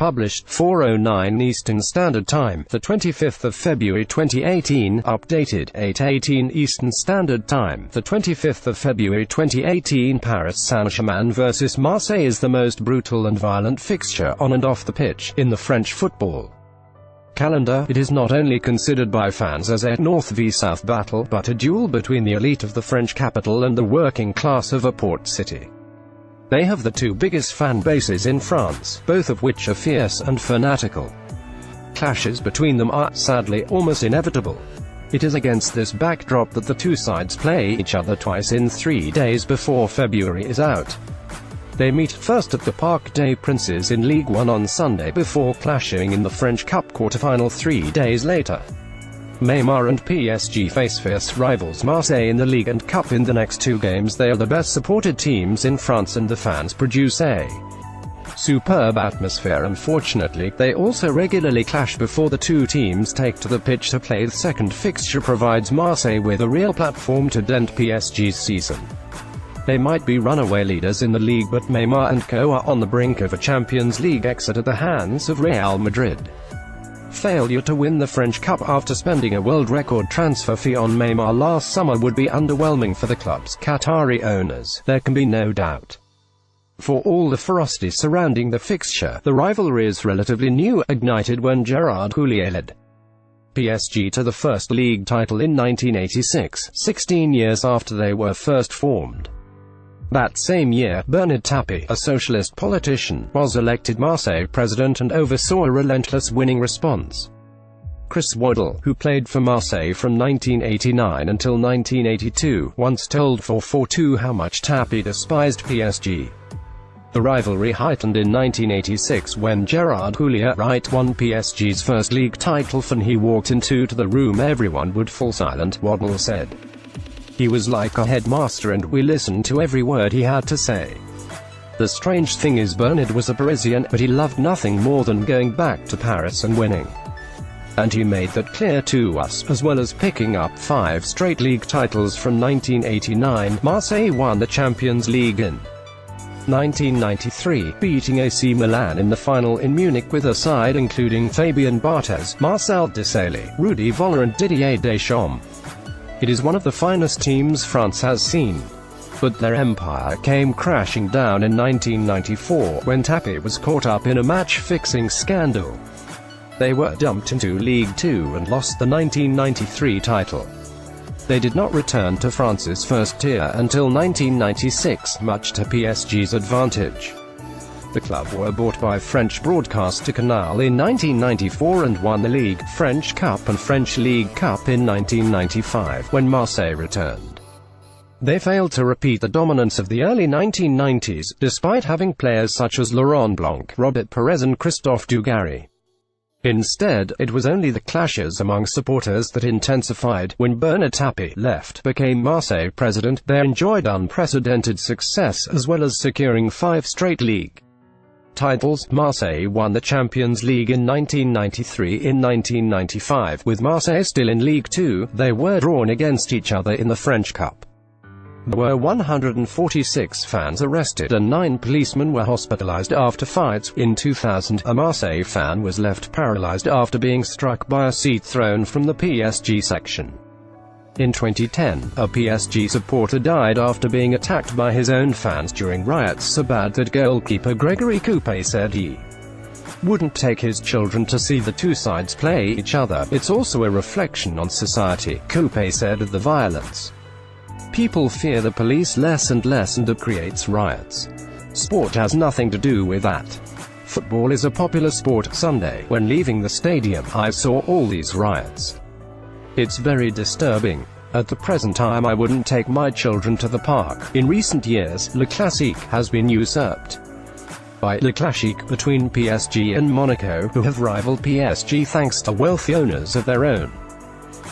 published 4:09 Eastern Standard Time, the 25th of February 2018, updated 8:18 Eastern Standard Time, the 25th of February 2018. Paris Saint-Germain vs Marseille is the most brutal and violent fixture on and off the pitch in the French football calendar. It is not only considered by fans as a North v South battle, but a duel between the elite of the French capital and the working class of a port city. They have the two biggest fan bases in France, both of which are fierce and fanatical. Clashes between them are, sadly, almost inevitable. It is against this backdrop that the two sides play each other twice in 3 days before February is out. They meet first at the Parc des Princes in Ligue 1 on Sunday before clashing in the French Cup quarter-final 3 days later. Neymar and PSG face fierce rivals Marseille in the League and Cup in the next two games. They are the best supported teams in France and the fans produce a superb atmosphere. Unfortunately, they also regularly clash before the two teams take to the pitch to play. The second fixture provides Marseille with a real platform to dent PSG's season. They might be runaway leaders in the league, but Neymar and co are on the brink of a Champions League exit at the hands of Real Madrid. Failure to win the French Cup after spending a world record transfer fee on Neymar last summer would be underwhelming for the club's Qatari owners, there can be no doubt. For all the ferocity surrounding the fixture, the rivalry is relatively new, ignited when Gerard Houllier led PSG to the first league title in 1986, 16 years after they were first formed. That same year, Bernard Tapie, a socialist politician, was elected Marseille president and oversaw a relentless winning response. Chris Waddle, who played for Marseille from 1989 until 1982, once told 442 how much Tapie despised PSG. The rivalry heightened in 1986 when Gerard Houllier won PSG's first league title. When he walked into the room, everyone would fall silent, Waddle said. He was like a headmaster and we listened to every word he had to say. The strange thing is Bernard was a Parisian, but he loved nothing more than going back to Paris and winning. And he made that clear to us, as well as picking up 5 straight league titles from 1989. Marseille won the Champions League in 1993, beating AC Milan in the final in Munich with a side including Fabien Barthez, Marcel Desailly, Rudi Völler and Didier Deschamps. It is one of the finest teams France has seen. But their empire came crashing down in 1994, when Tapie was caught up in a match-fixing scandal. They were dumped into Ligue 2 and lost the 1993 title. They did not return to France's first tier until 1996, much to PSG's advantage. The club were bought by French broadcaster Canal in 1994 and won the League, French Cup and French League Cup in 1995, when Marseille returned. They failed to repeat the dominance of the early 1990s, despite having players such as Laurent Blanc, Robert Pires and Christophe Dugarry. Instead, it was only the clashes among supporters that intensified. When Bernard Tapie left, became Marseille president, they enjoyed unprecedented success, as well as securing 5 straight league titles. Marseille won the Champions League in 1993. In 1995, with Marseille still in Ligue 2, they were drawn against each other in the French Cup. There were 146 fans arrested and 9 policemen were hospitalized after fights. In 2000, a Marseille fan was left paralyzed after being struck by a seat thrown from the PSG section. In 2010, a PSG supporter died after being attacked by his own fans during riots so bad that goalkeeper Gregory Coupé said he wouldn't take his children to see the two sides play each other. It's also a reflection on society, Coupé said of the violence. People fear the police less and less and it creates riots. Sport has nothing to do with that. Football is a popular sport. Sunday, when leaving the stadium, I saw all these riots. It's very disturbing. At the present time I wouldn't take my children to the park. In recent years, Le Classique has been usurped by Le Classique between PSG and Monaco, who have rivaled PSG thanks to wealthy owners of their own.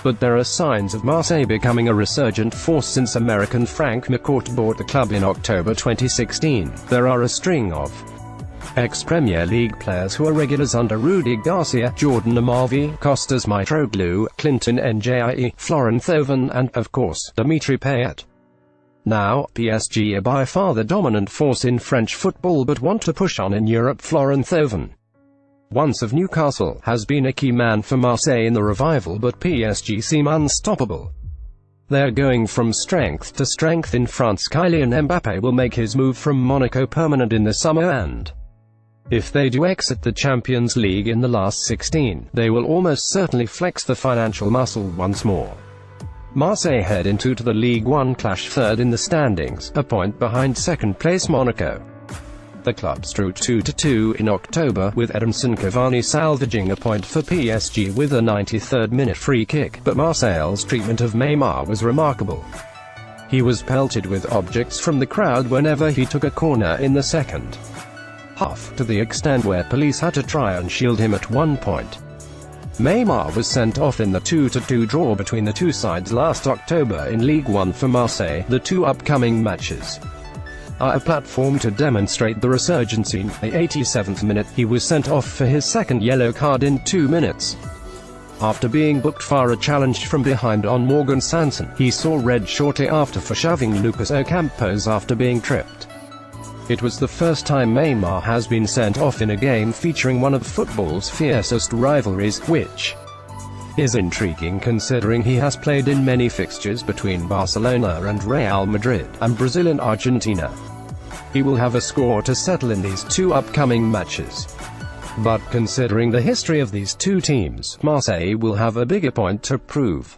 But there are signs of Marseille becoming a resurgent force since American Frank McCourt bought the club in October 2016. There are a string of ex-Premier League players who are regulars under Rudi Garcia, Jordan Amavi, Kostas Mitroglou, Clinton Njie, Florent Thauvin and, of course, Dimitri Payet. Now, PSG are by far the dominant force in French football but want to push on in Europe. Florent Thauvin once of Newcastle, has been a key man for Marseille in the revival, but PSG seem unstoppable. They're going from strength to strength in France. Kylian Mbappe will make his move from Monaco permanent in the summer, and if they do exit the Champions League in the last 16, they will almost certainly flex the financial muscle once more. Marseille head into the Ligue 1 clash third in the standings, a point behind second-place Monaco. The clubs drew 2-2 in October, with Edinson Cavani salvaging a point for PSG with a 93rd-minute free kick, but Marseille's treatment of Neymar was remarkable. He was pelted with objects from the crowd whenever he took a corner in the second half, to the extent where police had to try and shield him at one point. Neymar was sent off in the 2-2 draw between the two sides last October in Ligue 1 for Marseille. The two upcoming matches are a platform to demonstrate the resurgence. In the 87th minute, he was sent off for his second yellow card in 2 minutes. After being booked for a challenge from behind on Morgan Sanson, he saw red shortly after for shoving Lucas Ocampos after being tripped. It was the first time Neymar has been sent off in a game featuring one of football's fiercest rivalries, which is intriguing considering he has played in many fixtures between Barcelona and Real Madrid, and Brazil and Argentina. He will have a score to settle in these two upcoming matches. But considering the history of these two teams, Marseille will have a bigger point to prove.